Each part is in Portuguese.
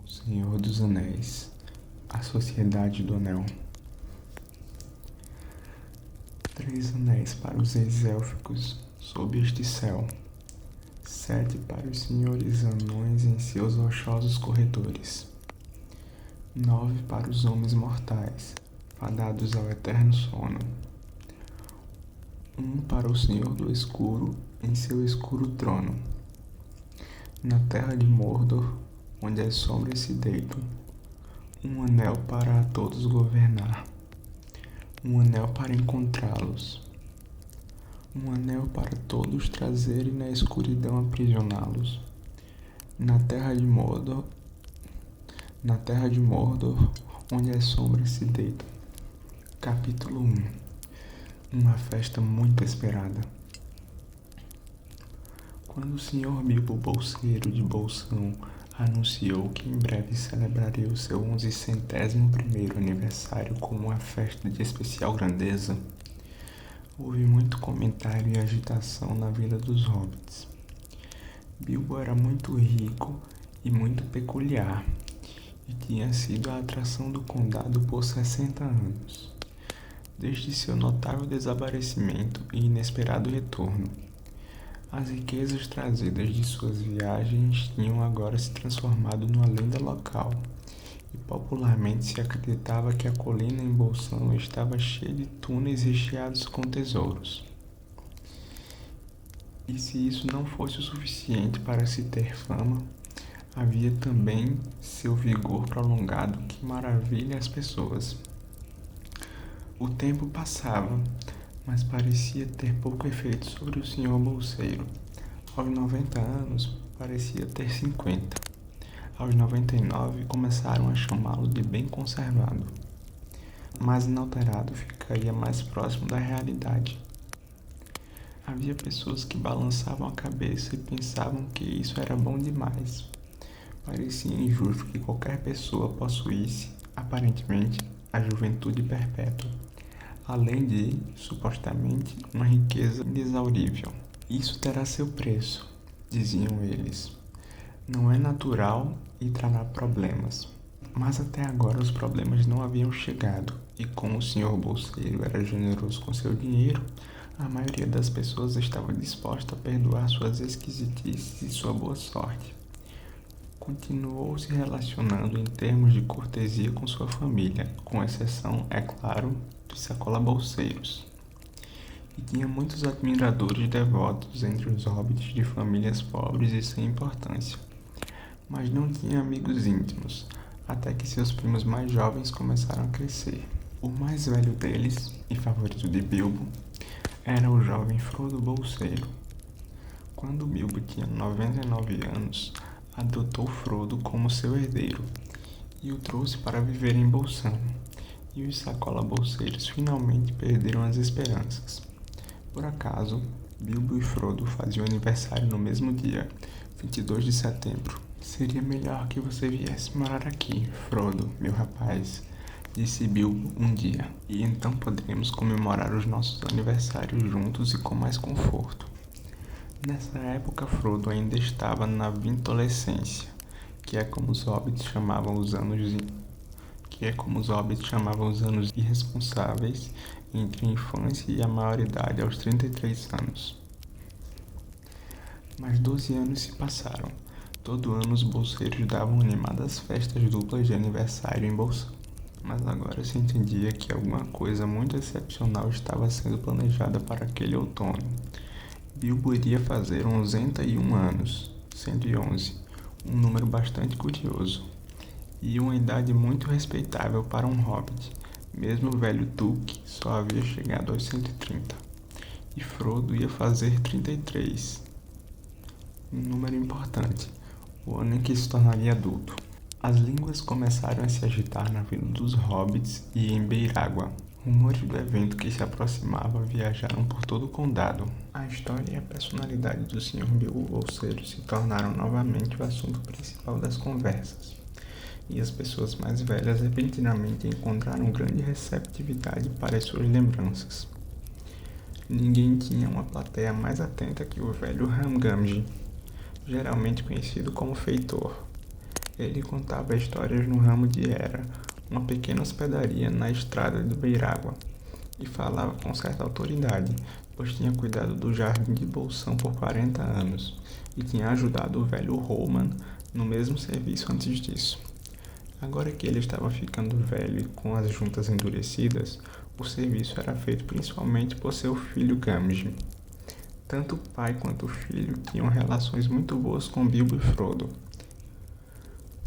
Senhor dos Anéis, A Sociedade do Anel. 3 anéis para os reis élficos sob este céu, 7 para os senhores anões em seus rochosos corredores, 9 para os homens mortais, fadados ao eterno sono, 1 para o Senhor do Escuro em seu escuro trono, na terra de Mordor, onde as sombras se deitam, um anel para a todos governar, um anel para encontrá-los, um anel para todos trazerem na escuridão aprisioná-los, na terra de Mordor, onde as sombras se deitam. Capítulo 1. Uma festa muito esperada. Quando o Sr. Bilbo Bolseiro de Bolsão anunciou que em breve celebraria o seu 11º aniversário com uma festa de especial grandeza, houve muito comentário e agitação na Vila dos Hobbits. Bilbo era muito rico e muito peculiar, e tinha sido a atração do condado por 60 anos, desde seu notável desaparecimento e inesperado retorno. As riquezas trazidas de suas viagens tinham agora se transformado numa lenda local, e popularmente se acreditava que a colina em Bolsão estava cheia de túneis recheados com tesouros. E se isso não fosse o suficiente para se ter fama, havia também seu vigor prolongado que maravilha as pessoas. O tempo passava, mas parecia ter pouco efeito sobre o Sr. Bolseiro. Aos 90 anos, parecia ter 50. Aos 99, começaram a chamá-lo de bem conservado. Mas inalterado ficaria mais próximo da realidade. Havia pessoas que balançavam a cabeça e pensavam que isso era bom demais. Parecia injusto que qualquer pessoa possuísse, aparentemente, a juventude perpétua, além de, supostamente, uma riqueza inexaurível. Isso terá seu preço, diziam eles. Não é natural e trará problemas. Mas até agora os problemas não haviam chegado, e como o Sr. Bolseiro era generoso com seu dinheiro, a maioria das pessoas estava disposta a perdoar suas esquisitices e sua boa sorte. Continuou se relacionando em termos de cortesia com sua família, com exceção, é claro, dos sacola-bolseiros. E tinha muitos admiradores devotos entre os hobbits de famílias pobres e sem importância. Mas não tinha amigos íntimos, até que seus primos mais jovens começaram a crescer. O mais velho deles, e favorito de Bilbo, era o jovem Frodo Bolseiro. Quando Bilbo tinha 99 anos, adotou Frodo como seu herdeiro e o trouxe para viver em Bolsão, e os sacola-bolseiros finalmente perderam as esperanças. Por acaso, Bilbo e Frodo faziam aniversário no mesmo dia, 22 de setembro. Seria melhor que você viesse morar aqui, Frodo, meu rapaz, disse Bilbo um dia, e então poderemos comemorar os nossos aniversários juntos e com mais conforto. Nessa época, Frodo ainda estava na vintolescência, que é como os hobbits chamavam os anos irresponsáveis entre a infância e a maioridade aos 33 anos. Mas 12 anos se passaram. Todo ano os bolseiros davam animadas festas duplas de aniversário em Bolsão. Mas agora se entendia que alguma coisa muito excepcional estava sendo planejada para aquele outono. Bilbo iria fazer 101 anos, 111, um número bastante curioso, e uma idade muito respeitável para um hobbit, mesmo o velho Tuque só havia chegado aos 130, e Frodo ia fazer 33, um número importante, o ano em que se tornaria adulto. As línguas começaram a se agitar na Vila dos Hobbits e em Beirágua. Rumores do evento que se aproximava viajaram por todo o condado. A história e a personalidade do Sr. Bilbo Bolseiro se tornaram novamente o assunto principal das conversas, e as pessoas mais velhas repentinamente encontraram grande receptividade para as suas lembranças. Ninguém tinha uma plateia mais atenta que o velho Ramgamgee, geralmente conhecido como Feitor, Ele contava histórias no ramo de Era, uma pequena hospedaria na estrada de Beirágua, e falava com certa autoridade, pois tinha cuidado do jardim de Bolsão por 40 anos e tinha ajudado o velho Roman no mesmo serviço antes disso. Agora que ele estava ficando velho e com as juntas endurecidas, o serviço era feito principalmente por seu filho Gamgee. Tanto o pai quanto o filho tinham relações muito boas com Bilbo e Frodo.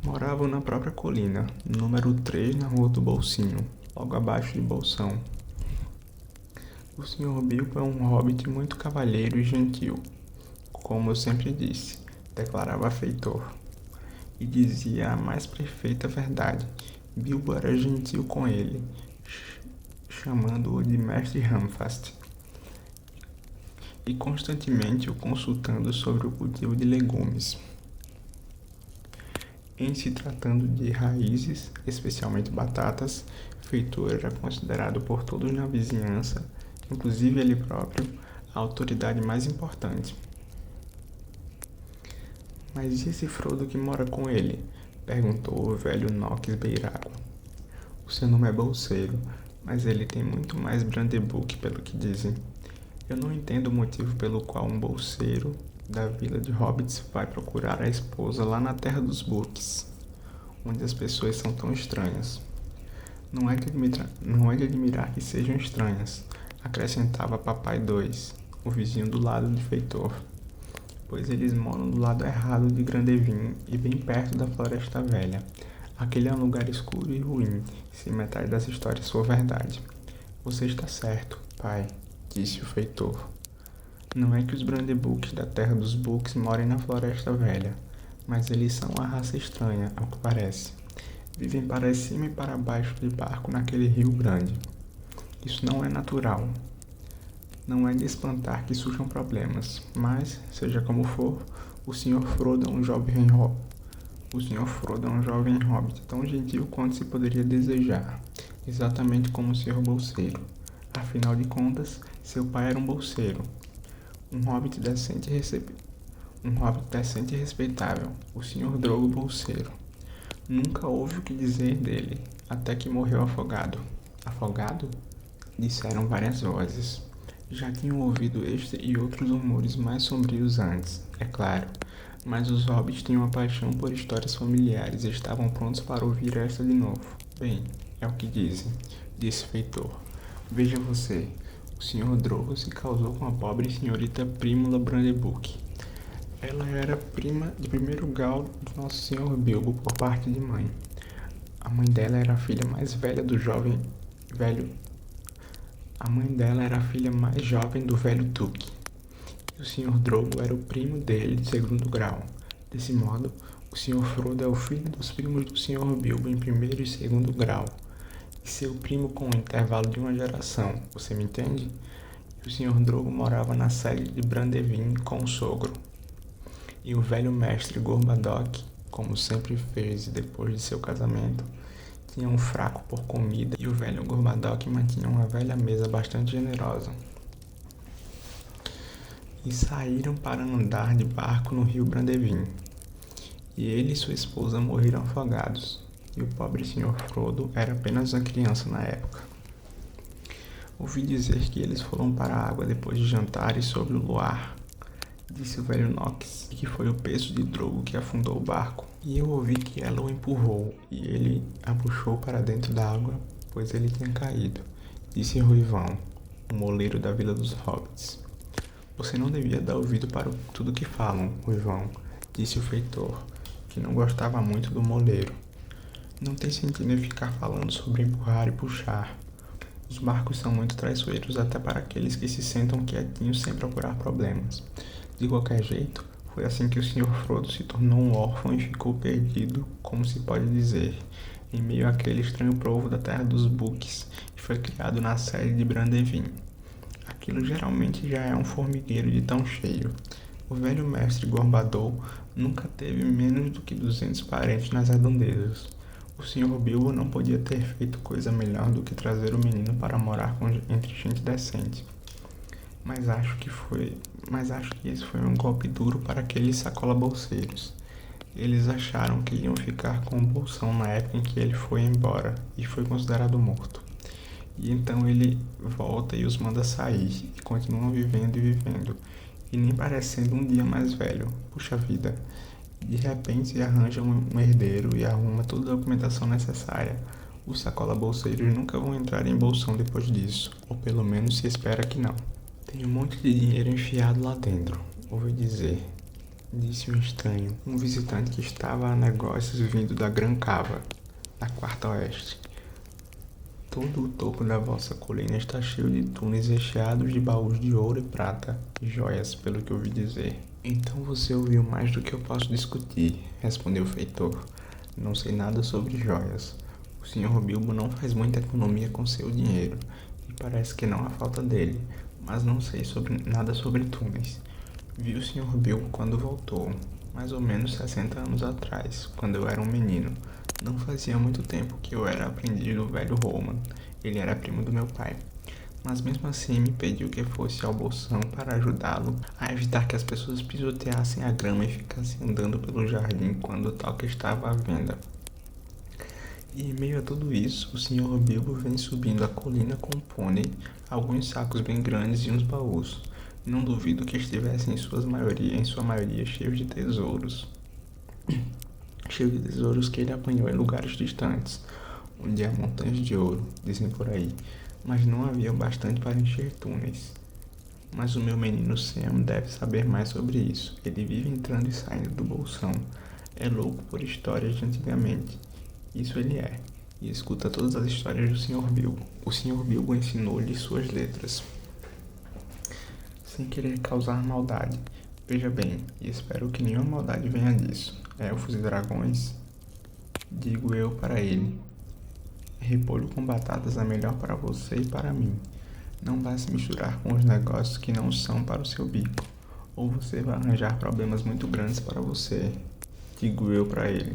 Moravam na própria colina, número 3 na Rua do Bolsinho, logo abaixo de Bolsão. O Sr. Bilbo é um hobbit muito cavalheiro e gentil, como eu sempre disse, declarava Feitor. E dizia a mais perfeita verdade. Bilbo era gentil com ele, chamando-o de Mestre Hamfast, e constantemente o consultando sobre o cultivo de legumes. Em se tratando de raízes, especialmente batatas, Feitor era considerado por todos na vizinhança, inclusive ele próprio, a autoridade mais importante. Mas e esse Frodo que mora com ele? Perguntou o velho Nox Beirágua. O seu nome é Bolseiro, mas ele tem muito mais Brandebuck, pelo que dizem. Eu não entendo o motivo pelo qual um bolseiro da vila de Hobbits vai procurar a esposa lá na terra dos Books, onde as pessoas são tão estranhas. Não é de admirar que sejam estranhas, acrescentava Papai 2, o vizinho do lado de Feitor, pois eles moram do lado errado de Grandevin e bem perto da Floresta Velha. Aquele é um lugar escuro e ruim, se metade das histórias for verdade. Você está certo, pai, disse o Feitor. Não é que os Brandebucks da terra dos Books morem na Floresta Velha, mas eles são uma raça estranha, ao que parece. Vivem para cima e para baixo de barco naquele rio grande. Isso não é natural. Não é de espantar que surjam problemas, mas, seja como for, o Sr. Frodo é um jovem hobbit tão gentil quanto se poderia desejar, exatamente como o Sr. Bolseiro. Afinal de contas, seu pai era um bolseiro, um hobbit decente e respeitável, o Sr. Drogo Bolseiro. Nunca houve o que dizer dele, até que morreu afogado. Afogado? Disseram várias vozes. Já tinham ouvido este e outros rumores mais sombrios antes, é claro, mas os hobbits tinham uma paixão por histórias familiares e estavam prontos para ouvir esta de novo. Bem, é o que dizem, disse Feitor. Veja você, o Sr. Drogo se casou com a pobre senhorita Prímula Brandebuck. Ela era prima de primeiro grau do nosso Sr. Bilbo por parte de mãe. A mãe dela era a filha mais velha do velho Tuque. E o Sr. Drogo era o primo dele de segundo grau. Desse modo, o Sr. Frodo é o filho dos primos do Sr. Bilbo em primeiro e segundo grau. E seu primo com um intervalo de uma geração, você me entende? E o Sr. Drogo morava na sede de Brandevin com o sogro. E o velho mestre Gorbadoc, como sempre fez depois de seu casamento, tinha um fraco por comida e o velho Gorbadoc mantinha uma velha mesa bastante generosa. E saíram para andar de barco no rio Brandevin. E ele e sua esposa morreram afogados, e o pobre Sr. Frodo era apenas uma criança na época. Ouvi dizer que eles foram para a água depois de jantarem sobre o luar, disse o velho Nox, e que foi o peso de Drogo que afundou o barco. E eu ouvi que ela o empurrou, e ele a puxou para dentro da água, pois ele tinha caído, disse Ruivão, o moleiro da Vila dos Hobbits. Você não devia dar ouvido para tudo que falam, Ruivão, disse o Feitor, que não gostava muito do moleiro. Não tem sentido em ficar falando sobre empurrar e puxar. Os barcos são muito traiçoeiros até para aqueles que se sentam quietinhos sem procurar problemas. De qualquer jeito, foi assim que o Sr. Frodo se tornou um órfão e ficou perdido, como se pode dizer, em meio àquele estranho povo da terra dos Books, que foi criado na sede de Brandevin. Aquilo geralmente já é um formigueiro de tão cheio. O velho mestre Gorbadoc nunca teve menos do que 200 parentes nas redondezas. O Sr. Bilbo não podia ter feito coisa melhor do que trazer o menino para morar entre gente decente. Mas acho que esse foi um golpe duro para aqueles sacola-bolseiros. Eles acharam que iam ficar com o Bolsão na época em que ele foi embora e foi considerado morto. E então ele volta e os manda sair e continuam vivendo e vivendo. E nem parecendo um dia mais velho. Puxa vida. De repente arranja um herdeiro e arruma toda a documentação necessária. Os sacola-bolseiros nunca vão entrar em Bolsão depois disso, ou pelo menos se espera que não. Tem um monte de dinheiro enfiado lá dentro, ouvi dizer, disse um estranho, um visitante que estava a negócios vindo da Gran Cava, na Quarta Oeste. Todo o topo da vossa colina está cheio de túneis recheados de baús de ouro e prata e joias, pelo que ouvi dizer. Então você ouviu mais do que eu posso discutir, respondeu o feitor. Não sei nada sobre joias. O Sr. Bilbo não faz muita economia com seu dinheiro, e parece que não há falta dele, mas não sei nada sobre túneis. Vi o Sr. Bilbo quando voltou, mais ou menos 60 anos atrás, quando eu era um menino. Não fazia muito tempo que eu era aprendiz do velho Roman. Ele era primo do meu pai. Mas mesmo assim me pediu que fosse ao Bolsão para ajudá-lo a evitar que as pessoas pisoteassem a grama e ficassem andando pelo jardim quando o toque estava à venda. E em meio a tudo isso, o Sr. Bilbo vem subindo a colina com um pônei, alguns sacos bem grandes e uns baús. Não duvido que estivessem em sua maioria cheios de tesouros. Cheio de tesouros que ele apanhou em lugares distantes, onde há montanhas de ouro, dizem por aí, mas não havia bastante para encher túneis. Mas o meu menino Sam deve saber mais sobre isso. Ele vive entrando e saindo do Bolsão. É louco por histórias de antigamente. Isso ele é. E escuta todas as histórias do Sr. Bilbo. O Sr. Bilbo ensinou-lhe suas letras, sem querer causar maldade. Veja bem, e espero que nenhuma maldade venha disso. Elfos e dragões, digo eu para ele. Repolho com batatas é melhor para você e para mim. Não vá se misturar com os negócios que não são para o seu bico, ou você vai arranjar problemas muito grandes para você, digo eu para ele.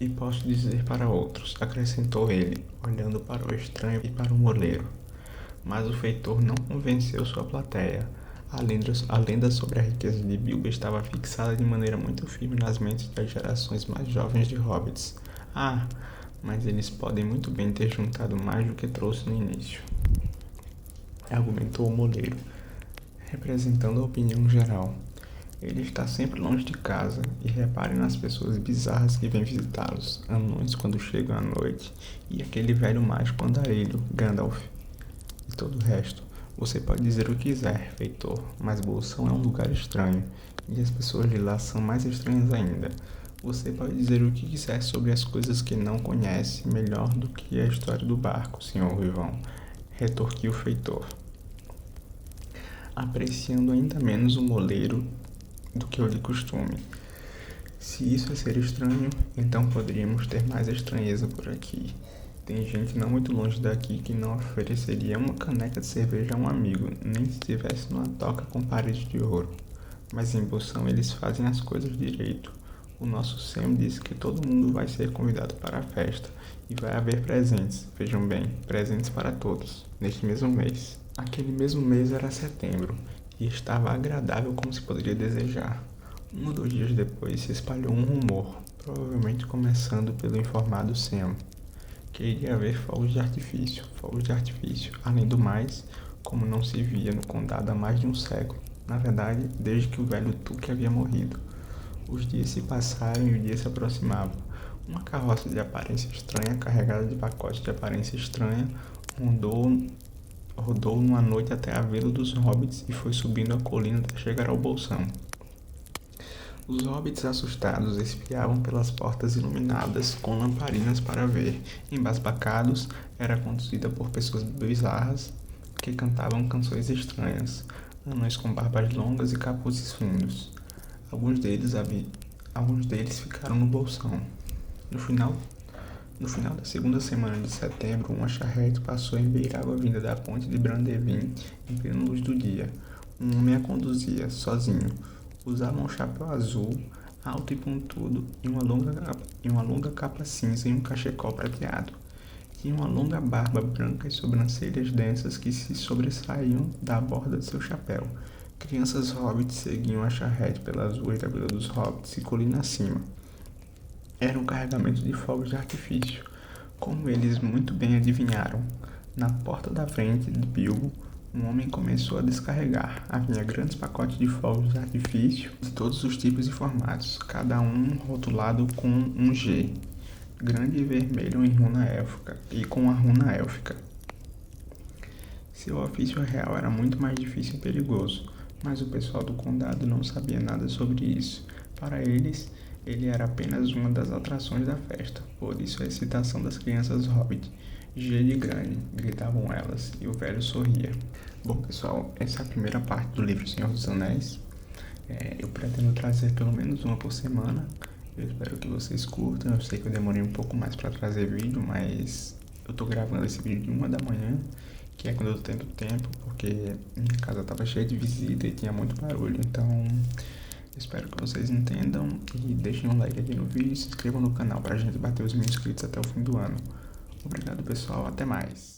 E posso dizer para outros, acrescentou ele, olhando para o estranho e para o moleiro. Mas o feitor não convenceu sua plateia. A lenda sobre a riqueza de Bilbo estava fixada de maneira muito firme nas mentes das gerações mais jovens de hobbits. Ah, mas eles podem muito bem ter juntado mais do que trouxe no início, argumentou o moleiro, representando a opinião geral. Ele está sempre longe de casa, e reparem nas pessoas bizarras que vêm visitá-los, anões quando chegam à noite, e aquele velho mágico andarilho, Gandalf, e todo o resto. Você pode dizer o que quiser, feitor, mas Bolsão é um lugar estranho, e as pessoas de lá são mais estranhas ainda. Você pode dizer o que quiser sobre as coisas que não conhece melhor do que a história do barco, Sr. Ruivão, retorquiu o feitor, apreciando ainda menos o moleiro do que o de costume. Se isso é ser estranho, então poderíamos ter mais estranheza por aqui. Tem gente não muito longe daqui que não ofereceria uma caneca de cerveja a um amigo, nem se estivesse numa toca com parede de ouro. Mas em Bolsão eles fazem as coisas direito. O nosso Sam disse que todo mundo vai ser convidado para a festa e vai haver presentes, vejam bem, presentes para todos, neste mesmo mês. Aquele mesmo mês era setembro e estava agradável como se poderia desejar. 1 ou 2 dias depois se espalhou um rumor, provavelmente começando pelo informado Sam, que iria haver fogos de artifício. Além do mais, como não se via no condado há mais de um século, na verdade, desde que o velho Tuque havia morrido. Os dias se passaram e o dia se aproximava. Uma carroça de aparência estranha, carregada de pacotes de aparência estranha, rodou numa noite até a vila dos hobbits e foi subindo a colina até chegar ao Bolsão. Os hobbits assustados espiavam pelas portas iluminadas com lamparinas para ver. Embasbacados, era conduzida por pessoas bizarras que cantavam canções estranhas, anões com barbas longas e capuzes fundos. Alguns deles ficaram no Bolsão. No final da segunda semana de setembro, uma charrete passou em beirava vinda da ponte de Brandevin em plena luz do dia. Um homem a conduzia, sozinho. Usava um chapéu azul, alto e pontudo, e uma longa capa cinza e um cachecol prateado. Tinha uma longa barba branca e sobrancelhas densas que se sobressaíam da borda de seu chapéu. Crianças hobbits seguiam a charrete pelas ruas da vila dos hobbits e colina acima. Era um carregamento de fogos de artifício. Como eles muito bem adivinharam, na porta da frente de Bilbo, um homem começou a descarregar. Havia grandes pacotes de fogos de artifício de todos os tipos e formatos, cada um rotulado com um G, grande e vermelho em runa élfica e com a runa élfica. Seu ofício real era muito mais difícil e perigoso, mas o pessoal do condado não sabia nada sobre isso. Para eles, ele era apenas uma das atrações da festa, por isso a excitação das crianças hobbit. G de grande, gritavam elas, e o velho sorria. Bom, pessoal, essa é a primeira parte do livro Senhor dos Anéis. Eu pretendo trazer pelo menos uma por semana. Eu espero que vocês curtam. Eu sei que eu demorei um pouco mais para trazer vídeo, mas eu tô gravando esse vídeo de 1 da manhã, que é quando eu tô tendo tempo, porque minha casa tava cheia de visita e tinha muito barulho. Então, espero que vocês entendam e deixem um like aqui no vídeo e se inscrevam no canal pra gente bater os 1.000 inscritos até o fim do ano. Obrigado, pessoal. Até mais.